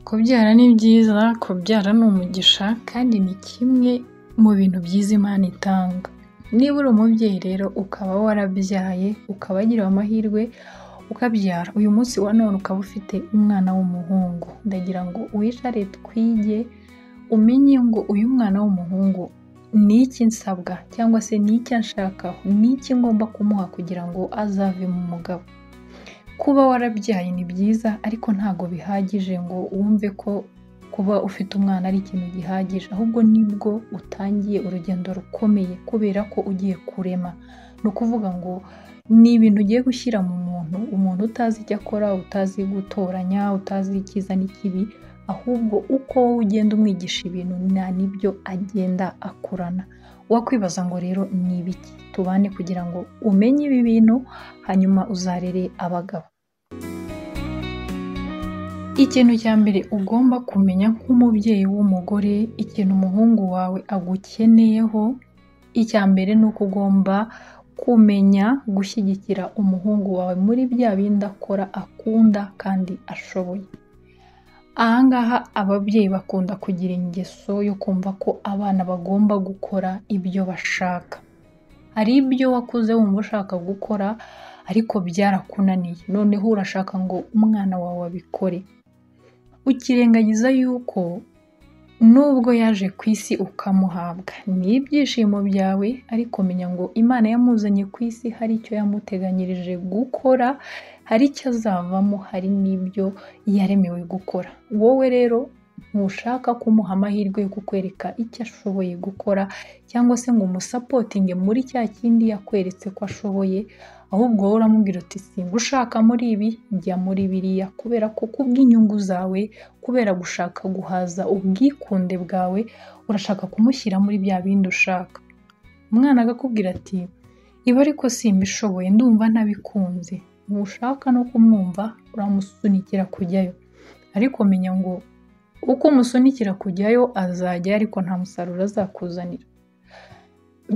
Kubyara ni byiza, kubyara ni umugisha kandi ni kimwe mu bintu byiza Imana itanga. Niba uri umubyeyi rero ukaba warabyaye, ukaba wagiriwe amahirwe ukabyara, uyu munsi wa none ukaba ufite umwana w'umuhungu, ndagira ngo wicare twige umenye ngo uyu mwana w'umuhungu ni iki nsabwa cyangwa se ni iki nshakaho, ni iki ngomba kumuha kugira ngo azavemo umugabo. Kuba warabyaye ni byiza ariko ntago bihagije ngo wumve ko kuba ufite umwana ari ikintu gihagije, ahubwo nibwo utangiye urugendo rukomeye kubera ko ugiye kurema. Ni ukuvuga ngo ni ibintu ugiye gushyira mu umuntu utazi icyo akora, utazi gutoranya, utazi icyiza n'ikibi, ahubwo uko wowe ugenda umwigisha ibintu nibyo agenda akurana. Wakwibaza ngo rero ni ibiki? Tubane kugira ngo umenye ibi bintu hanyuma uzarere abagabo. Ikintu cya mbere ugomba kumenya nk'umubyeyi w'umugore, ikintu umuhungu wawe agukeneyeho, icya mbere ni uko ugomba kumenya gushyigikira umuhungu wawe muri bya bindi akora, akunda kandi ashoboye. Ahangaha ababyeyi bakunda kugira ingeso yo kumva ko abana bagomba gukora ibyo bashaka. Hari ibyo wakuze wumva ushaka gukora ariko byarakunaniye, noneho urashaka ngo umwana wawe abikore. Ukirengagiza yuko nubwo yaje ku isi ukamuhabwa ni ibyishimo byawe, ariko menya ngo Imana yamuzanye ku isi hari icyo yamuteganyirije gukora, hari icyo azavamo, hari n'ibyo yaremewe gukora. Wowe rero ntushaka kumuha amahirwe yo kukwereka icyo ashoboye gukora cyangwa se ngo umusapotinge muri cya kindi yakweretse ko ashoboye, ahubwo wowe uramubwira uti singushaka muri ibi, jya muri biriya, kubera ko kubw'inyungu zawe, kubera gushaka guhaza ubwikunde bwawe, urashaka kumushyira muri bya bindi ushaka. Umwana agakubwira ati ibi ariko simbishoboye, ndumva ntabikunze. Ntushaka no kumwumva, uramusunikira kujyayo, ariko menya ngo uko umusunikira kujyayo azajya ariko nta musaruro azakuzanira.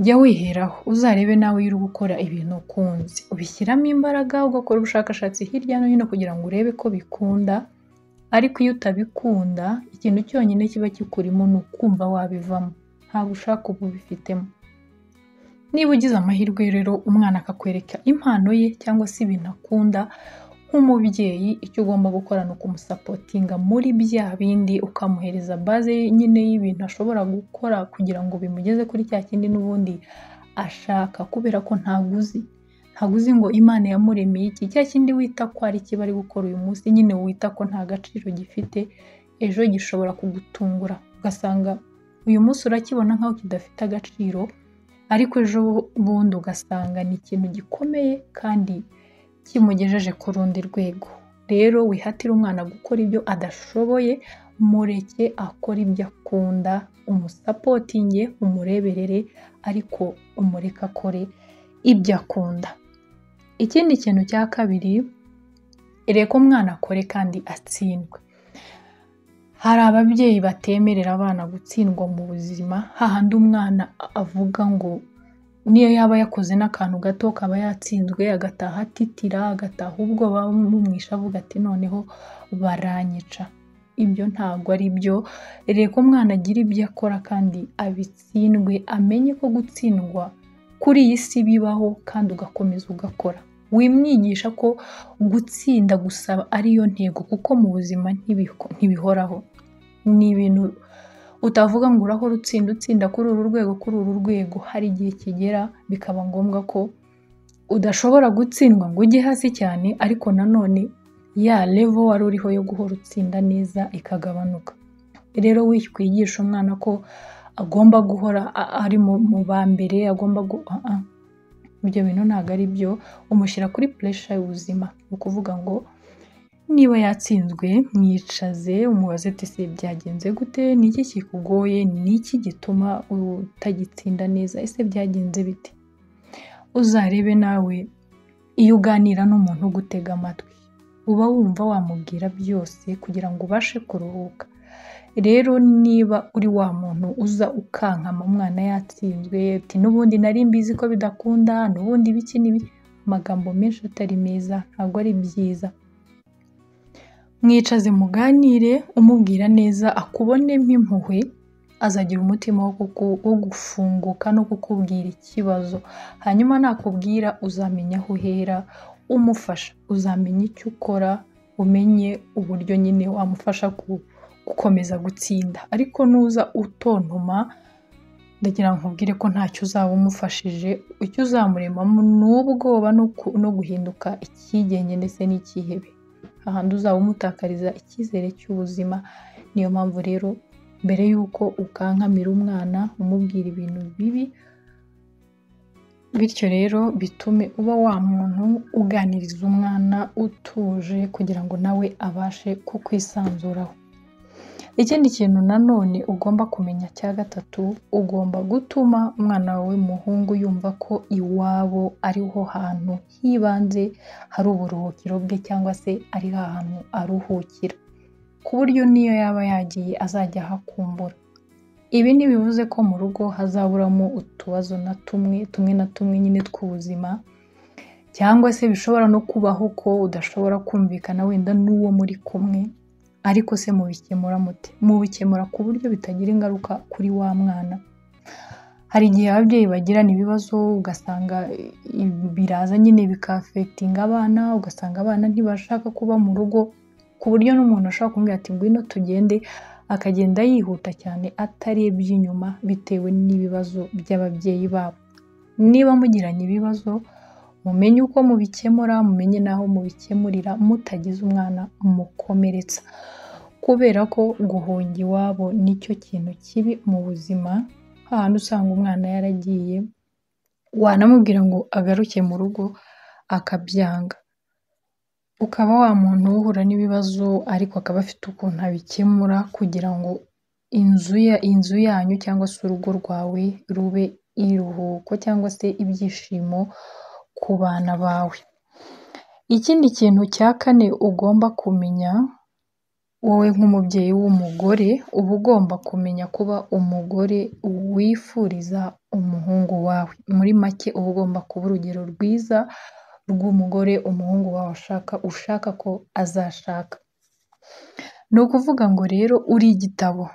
Jya wiheraho, uzarebe nawe iyo uri gukora ibintu ukunze, ubishyiramo imbaraga, ugakora ubushakashatsi hirya no hino kugira ngo urebe ko bikunda, ariko iyo utabikunda ikintu cyonyine kiba kikurimo ni ukumva wabivamo, ntabwo ushaka uba ubifitemo. Niba ugize amahirwe rero umwana akakwereka impano ye cyangwa se ibintu akunda, nk'umubyeyi icyo ugomba gukora ni ukumusapotinga muri bya bindi, ukamuhereza base nyine y'ibintu ashobora gukora kugira ngo bimugeze kuri cya kindi n'ubundi ashaka, kubera ko ntabwo uzi ngo Imana yamuremeye iki. Cya kindi wita ko ari kiba ari gukora uyu munsi, nyine wita ko nta gaciro gifite, ejo gishobora kugutungura ugasanga uyu munsi urakibona nk'aho kidafite agaciro, ariko ejo bundi ugasanga ni ikintu gikomeye kandi kimugejeje ku rundi rwego. Rero wihatire umwana gukora ibyo adashoboye, mureke akora ibyo akunda, umusapotinge, umureberere, ariko umureke akore ibyo akunda. Ikindi kintu cya kabiri, reka umwana akore kandi atsindwe. Hari ababyeyi batemerera abana gutsindwa mu buzima, hahandi umwana avuga ngo niyo yaba yakoze n'akantu gato kaba yatsinzwe, agataha atitira, agataha ubwoba bumwishe avuga ati noneho baranyica. Ibyo ntabwo ari byo. Reka umwana agira ibyo akora kandi abitsindwe, amenye ko gutsindwa kuri iyi si bibaho kandi ugakomeza ugakora. Wimwigisha ko gutsinda gusa ariyo ntego, kuko mu buzima ntibihoraho. Ni ibintu utavuga ngo urahora utsinda kuri uru rwego, hari igihe kigera bikaba ngombwa ko udashobora gutsindwa ngo ujye hasi cyane, ariko nanone ya level wari uriho yo guhora utsinda neza ikagabanuka. Rero wikwigisha umwana ko agomba guhora ari mu ba mbere, ibyo bintu ntabwo ari byo. Umushyira kuri pressure y'ubuzima, ni ukuvuga ngo niba yatsinzwe mwicaze umubaze ati se byagenze gute, ni iki kikugoye, ni iki gituma utagitsinda neza, ese byagenze bite. Uzarebe nawe iyo uganira n'umuntu ugutega amatwi, uba wumva wamubwira byose kugira ngo ubashe kuruhuka. Rero niba uri wa muntu uza ukankama umwana yatsinzwe, ati n'ubundi nari mbizi ko bidakunda, n'ubundi biki n'ibi, amagambo menshi atari meza, ntabwo ari byiza. mwicaze muganire umubwira neza, akubonemo impuhwe, azagira umutima wo gufunguka no kukubwira ikibazo. Hanyuma nakubwira uzamenya aho uhera umufasha, uzamenya icyo ukora, umenye uburyo nyine wamufasha gukomeza gutsinda. Ariko nuza utontoma, ndagira ngo nkubwire ko ntacyo uzaba umufashije. Icyo uzamuremamo ni ubwoba no guhinduka icyigenge ndetse n'icyihebe, ahandi uzaba umutakariza icyizere cy'ubuzima. Niyo mpamvu rero mbere y'uko ukankamira umwana umubwira ibintu bibi, bityo rero bitume uba wa muntu uganiriza umwana utuje kugira ngo nawe abashe kukwisanzuraho. Ikindi kintu nanone ugomba kumenya cya gatatu, ugomba gutuma umwana wawe w'umuhungu yumva ko iwabo ariho hantu hibanze hari uburuhukiro bwe, cyangwa se ari hantu aruhukira, ku buryo niyo yaba yagiye azajya ahakumbura. Ibi ntibivuze ko mu rugo hazaburamo utubazo na tumwe nyine tw'ubuzima, cyangwa se bishobora no kubaho ko udashobora kumvikana wenda n'uwo muri kumwe. Ariko se mubikemura mute? Mubikemura ku buryo bitagira ingaruka kuri wa mwana. Hari igihe ababyeyi bagirana ibibazo ugasanga biraza nyine bikafekitinga abana, ugasanga abana ntibashaka kuba mu rugo, ku buryo n'umuntu ashobora kumubwira ati ngwino tugende, akagenda yihuta cyane atarebye inyuma bitewe n'ibibazo by'ababyeyi babo. Niba mugiranye ibibazo, mumenye uko mubikemura, mumenye n'aho mubikemurira mutagize umwana mukomeretsa, kubera ko guhunga iwabo nicyo kintu kibi mu buzima. Hahandi usanga umwana yaragiye, wanamubwira ngo agaruke mu rugo akabyanga, ukaba wa muntu uhura n'ibibazo ariko akaba afite ukuntu abikemura kugira ngo inzu yanyu cyangwa se urugo rwawe rube iruhuko cyangwa se ibyishimo ku bana bawe. Ikindi kintu cya kane ugomba kumenya, wowe nk'umubyeyi w'umugore uba ugomba kumenya kuba umugore wifuriza umuhungu wawe. Muri make uba ugomba kuba urugero rwiza rw'umugore umuhungu wawe ushaka ko azashaka. Ni ukuvuga ngo rero uri igitabo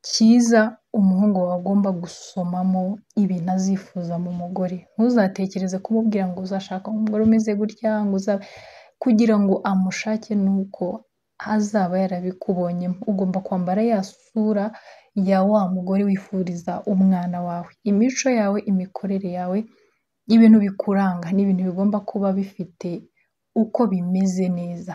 cyiza umuhungu wawe agomba gusomamo ibintu azifuza mu mugore. Ntuzatekereze kumubwira ngo uzashaka umugore umeze gutya, kugira ngo amushake nuko azaba yarabikubonyemo. Ugomba kwambara ya sura ya wa mugore wifuriza umwana wawe. Imico yawe, imikorere yawe, ibintu bikuranga ni ibintu bigomba kuba bifite uko bimeze neza.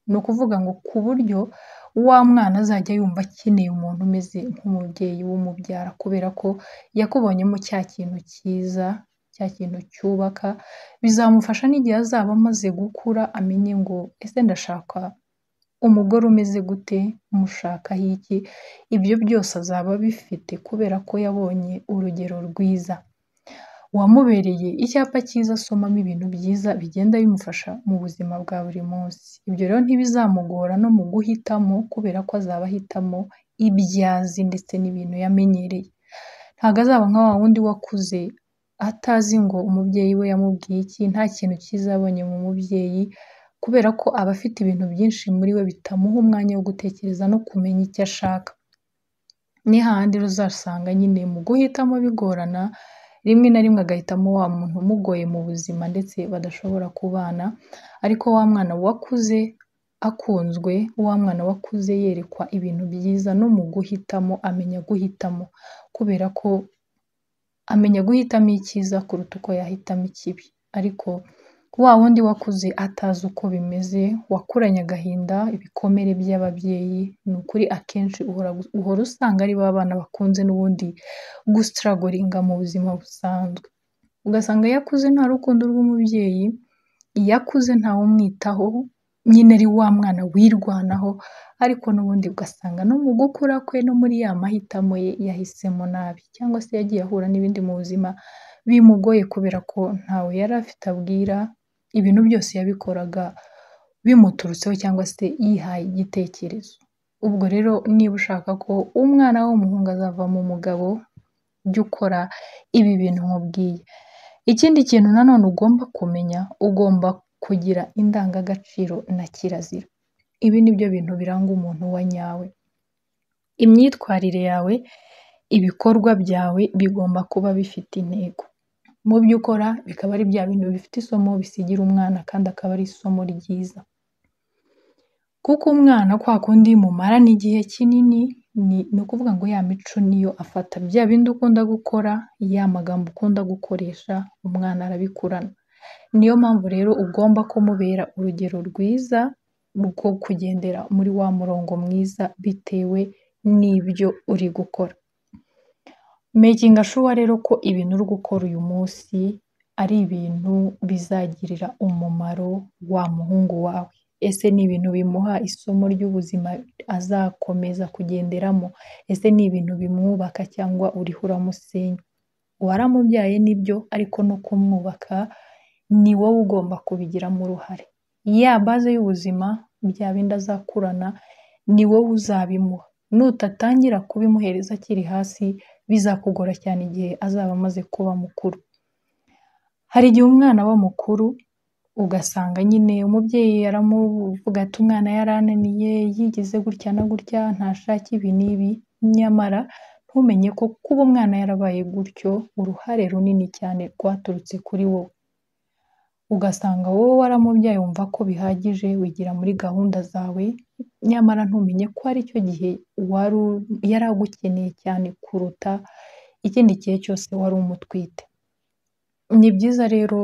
Ni ukuvuga ngo ku buryo wa mwana azajya yumva akeneye umuntu umeze nk'umubyeyi w'umubyara, kubera ko yakubonyemo cya kintu cyiza, cya kintu cyubaka. Bizamufasha n'igihe azaba amaze gukura amenye ngo ese ndashaka umugore umeze gute, mushakaho iki. Ibyo byose azaba abifite kubera ko yabonye urugero rwiza, wamubereye icyapa cyiza asomamo ibintu byiza bigenda bimufasha mu buzima bwa buri munsi. Ibyo rero ntibizamugora no mu guhitamo, kubera ko azaba ahitamo ibyazi ndetse n'ibintu yamenyereye. Ntabwo azaba nka wa wundi wakuze atazi ngo umubyeyi we yamubwiye iki, nta kintu cyiza yabonye mu mubyeyi, kubera ko aba afite ibintu byinshi muri we bitamuha umwanya wo gutekereza no kumenya icyo ashaka. Ni hahandi uzasanga nyine mu guhitamo bigorana, rimwe na rimwe agahitamo wa muntu umugoye mu buzima ndetse badashobora kubana. Ariko wa mwana wakuze akunzwe, wa mwana wakuze yerekwa ibintu byiza, no mu guhitamo amenya guhitamo, kubera ko amenya guhitamo icyiza kuruta uko yahitamo ikibi. Ariko wa wundi wakuze atazi uko bimeze, wakuranye agahinda, ibikomere by'ababyeyi, ni ukuri akenshi uhora usanga ari ba bana bakunze n'ubundi gusitaragoringa mu buzima busanzwe. Ugasanga iyo akuze nta rukundo rw'umubyeyi, iyo akuze ntawe umwitaho, nyine ari wa mwana wirwanaho. Ariko n'ubundi ugasanga no mu gukura kwe no muri ya mahitamo ye yahisemo nabi, cyangwa se yagiye ahura n'ibindi mu buzima bimugoye, kubera ko ntawe yari afite abwira. Ibintu byose yabikoraga bimuturutseho cyangwa se yihaye igitekerezo. Ubwo rero niba ushaka ko umwana w'umuhungu azavamo umugabo, jya ukora ibi bintu nkubwiye. Ikindi kintu nanone ugomba kumenya, ugomba kugira indangagaciro na kirazira. Ibi ni byo bintu biranga umuntu wa nyawe. Imyitwarire yawe, ibikorwa byawe bigomba kuba bifite intego. Mu byo ukora bikaba ari bya bintu bifite isomo bisigira umwana kandi akaba ari isomo ryiza. Kuko umwana kwa kundi mumarana igihe kinini, ni ukuvuga ngo ya mico niyo afata. Bya bindi ukunda gukora, ya magambo ukunda gukoresha, umwana arabikurana. Niyo mpamvu rero ugomba kumubera urugero rwiza rwo kugendera muri wa murongo mwiza bitewe n'ibyo uri gukora. Making sure rero ko ibintu uri gukora uyu munsi ari ibintu bizagirira umumaro wa muhungu wawe. Ese ni ibintu bimuha isomo ry'ubuzima azakomeza kugenderamo? Ese ni ibintu bimwubaka cyangwa uriho uramusenya? Waramubyaye nibyo, ariko no kumwubaka ni wowe ugomba kubigiramo uruhare. Ya baze y'ubuzima, bya bindi azakurana, ni wowe uzabimuha. Nutatangira kubimuhereza akiri hasi, bizakugora cyane igihe azaba amaze kuba mukuru. Hari igihe umwana aba mukuru, ugasanga nyine umubyeyi aramuvuga ati umwana yarananiye, yigize gutya na gutya, ntashaka ibi n'ibi. Nyamara ntumenye ko kuba umwana yarabaye gutyo, uruhare runini cyane rwaturutse kuri wowe. Ugasanga wowe waramubyaye wumva ko bihagije, wigira muri gahunda zawe, nyamara ntumenye ko ari cyo gihe yari agukeneye cyane kuruta ikindi gihe cyose wari umutwite. Ni byiza rero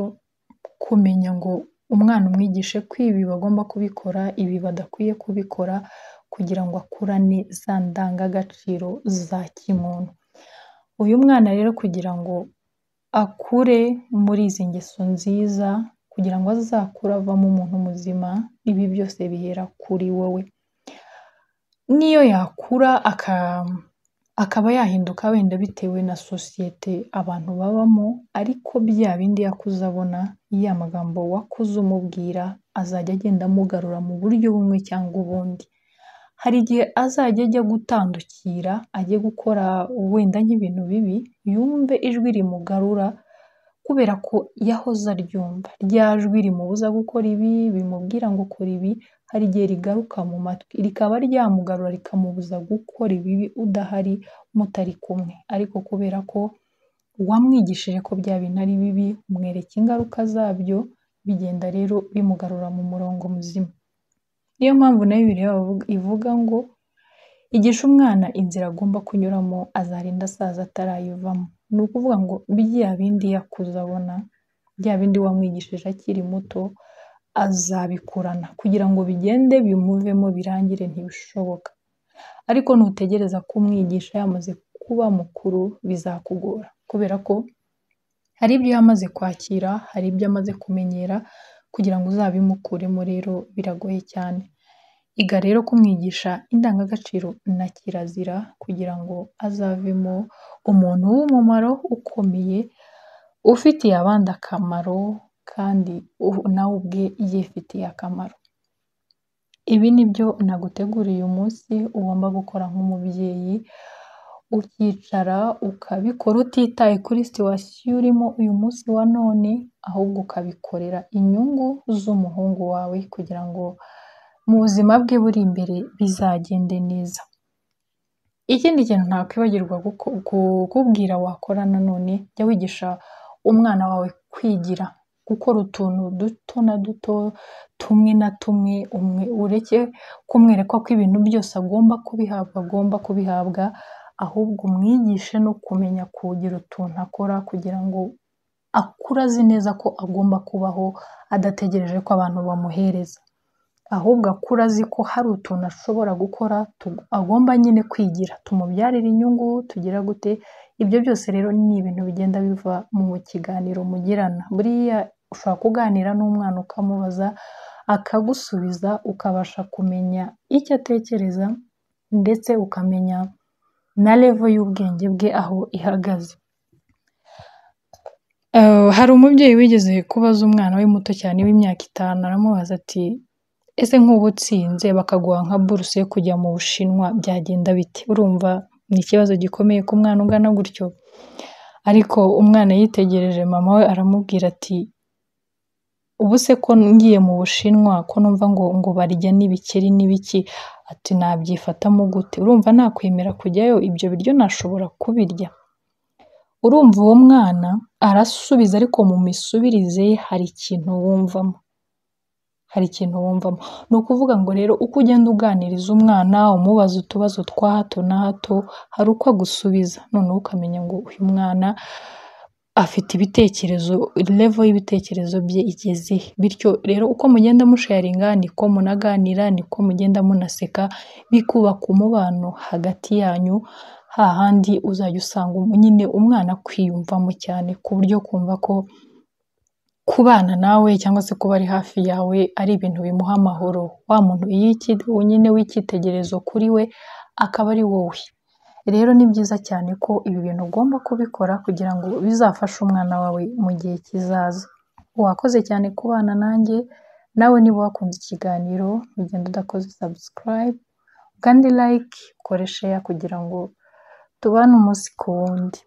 kumenya ngo umwana umwigishe ko ibi bagomba kubikora, ibi badakwiye kubikora, kugira ngo akurane za ndangagaciro za kimuntu. Uyu mwana rero kugira ngo akure muri izi ngeso nziza, kugira ngo azakure avamo umuntu muzima, ibi byose bihera kuri wowe. Niyo yakura akaba yahinduka wenda bitewe na sosiyete abantu babamo, ariko bya bindi yakuze abona, ya magambo wakuze umubwira, azajya agenda amugarura mu buryo bumwe cyangwa ubundi. Hari igihe azajya ajya gutandukira, ajye gukora wenda nk'ibintu bibi, yumve ijwi rimugarura kubera ko yahoze aryumva. Rya jwi rimubuza gukora ibi, bimubwira ngo kora ibi, hari igihe rigaruka mu matwi, rikaba ryamugarura rikamubuza gukora ibibi udahari, mutari kumwe. Ariko kubera ko wamwigishije ko bya bintu ari bibi, umwereka ingaruka zabyo, bigenda rero bimugarura mu murongo muzima. Niyo mpamvu na Bibiliya ivuga ngo igisha umwana inzira agomba kunyuramo, azarinda asaza atarayivamo. Ni ukuvuga ngo bya bindi yakuze abona, bya bindi wamwigishije akiri muto, azabikurana. Kugira ngo bigende bimuvemo birangire ntibishoboka. Ariko nutegereza kumwigisha yamaze kuba mukuru, bizakugora. Kubera ko hari ibyo yamaze kwakira, hari ibyo amaze kumenyera, kugira ngo uzabimukuremo rero biragoye cyane. Iga rero kumwigisha indangagaciro na kirazira, kugira ngo azavemo umuntu w'umumaro ukomeye, ufitiye abandi akamaro, kandi nawe ubwe yifitiye akamaro. Ibi ni byo naguteguriye uyu munsi ugomba gukora nk'umubyeyi, ukicara ukabikora utitaye kuri situwasiyo urimo uyu munsi wa none, ahubwo ukabikorera inyungu z'umuhungu wawe, kugira ngo mu buzima bwe buri imbere bizagende neza. Ikindi kintu ntakwibagirwa kukubwira wakora nanone, jya wigisha umwana wawe kwigira, gukora utuntu duto na duto, tumwe na tumwe, ureke kumwereka ko ibintu byose agomba kubihabwa, ahubwo umwigishe no kumenya kugira utuntu akora, kugira ngo akure azi neza ko agomba kubaho adategereje ko abantu bamuhereza. Ahubwo akura azi ko hari utuntu ashobora gukora, agomba nyine kwigira, tumubyarira inyungu, tugira gute. Ibyo byose rero ni ibintu bigenda biva mu kiganiro mugirana. Buriya ushobora kuganira n'umwana ukamubaza, akagusubiza, ukabasha kumenya icyo atekereza, ndetse ukamenya na level y'ubwenge bwe aho ihagaze. Hari umubyeyi wigeze kubaza umwana we muto cyane w'imyaka 5, aramubaza ati ese nk'ubu utsinze bakaguha nka buruse yo kujya mu Bushinwa byagenda bite? Urumva ni ikibazo gikomeye ku mwana ungana gutyo. Ariko umwana yitegereje mama we aramubwira ati ubu se ko ngiye mu Bushinwa ko numva ngo barya n'ibikeri n'ibiki, ati nabyifatamo gute? Urumva nakwemera kujyayo ibyo biryo nashobora kubirya? Urumva uwo mwana arasubiza ariko mu misubirize ye hari ikintu wumvamo, ni ukuvuga ngo rero uko ugenda uganiriza umwana umubaza utubazo twa hato na hato hari uko agusubiza, noneho ukamenya ngo uyu mwana afite ibitekerezo, level y'ibitekerezo bye igeze he. Bityo rero uko mugenda musharinga niko munaganira, niko mugenda munaseka, bikubaka umubano hagati yanyu, hahandi uzajya usanga nyine umwana kwiyumvamo cyane ku buryo kumva ko kubana nawe cyangwa se kuba ari hafi yawe ari ibintu bimuha amahoro, wa muntu nyine w'icyitegererezo kuri we akaba ari wowe. Rero ni byiza cyane ko ibi bintu ugomba kubikora kugira ngo bizafashe umwana wawe mu gihe kizaza. Wakoze cyane kubana nanjye, nawe niba wakunze ikiganiro ugenda udakoze subscribe kandi like, ukore share kugira ngo tubane umunsi ku wundi.